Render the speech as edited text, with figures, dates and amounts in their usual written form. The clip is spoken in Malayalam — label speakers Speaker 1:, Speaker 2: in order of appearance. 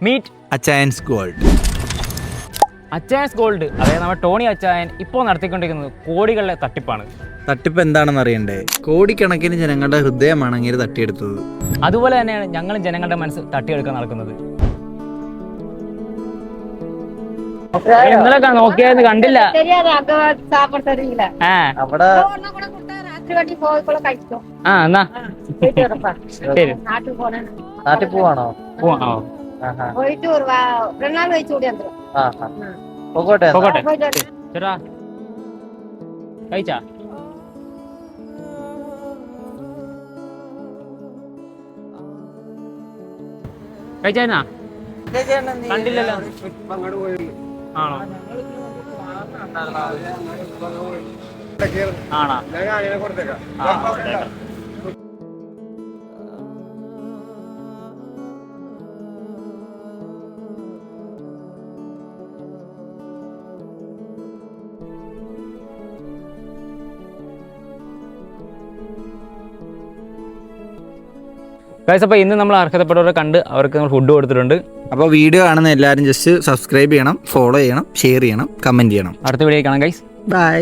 Speaker 1: Meet
Speaker 2: Achayans gold.
Speaker 1: Achayans gold, അതായത് നമ്മുടെ ടോണി അച്ചായൻ ഇപ്പോൾ നടത്തിക്കൊണ്ടിരിക്കുന്നത് കോടികളുടെ തട്ടിപ്പാണ്.
Speaker 2: തട്ടിപ്പ് എന്താണെന്ന് അറിയണ്ടേ? കോടിക്കണക്കിന് ജനങ്ങളുടെ ഹൃദയമാണ് അങ്ങനെ തട്ടിയെടുത്തത്.
Speaker 1: അതുപോലെ തന്നെയാണ് ഞങ്ങളും ജനങ്ങളുടെ മനസ്സ് തട്ടിയെടുക്കാൻ നടക്കുന്നത്. ഇന്നലെ നോക്കിയായിരുന്നു, കണ്ടില്ല. എന്നാ ശരി,
Speaker 3: നാട്ടിൽ പോവാണോ?
Speaker 1: പോവാണോ?
Speaker 3: പോകട്ടെ.
Speaker 1: ചേട്ടാ കഴിച്ചാ? കഴിച്ചാ? കണ്ടില്ലല്ലോ. ആണോ? ആണോ? ഗൈസ്, അപ്പോൾ ഇന്ന് നമ്മൾ അർഹതപ്പെട്ടവരെ കണ്ട് അവർക്ക് നമ്മൾ ഫുഡ് കൊടുത്തിട്ടുണ്ട്.
Speaker 2: അപ്പോൾ വീഡിയോ കാണുന്ന എല്ലാവരും ജസ്റ്റ് സബ്സ്ക്രൈബ് ചെയ്യണം, ഫോളോ ചെയ്യണം, ഷെയർ ചെയ്യണം, കമൻറ്റ് ചെയ്യണം.
Speaker 1: അടുത്ത വീഡിയോ കാണാം ഗൈസ്.
Speaker 2: ബൈ.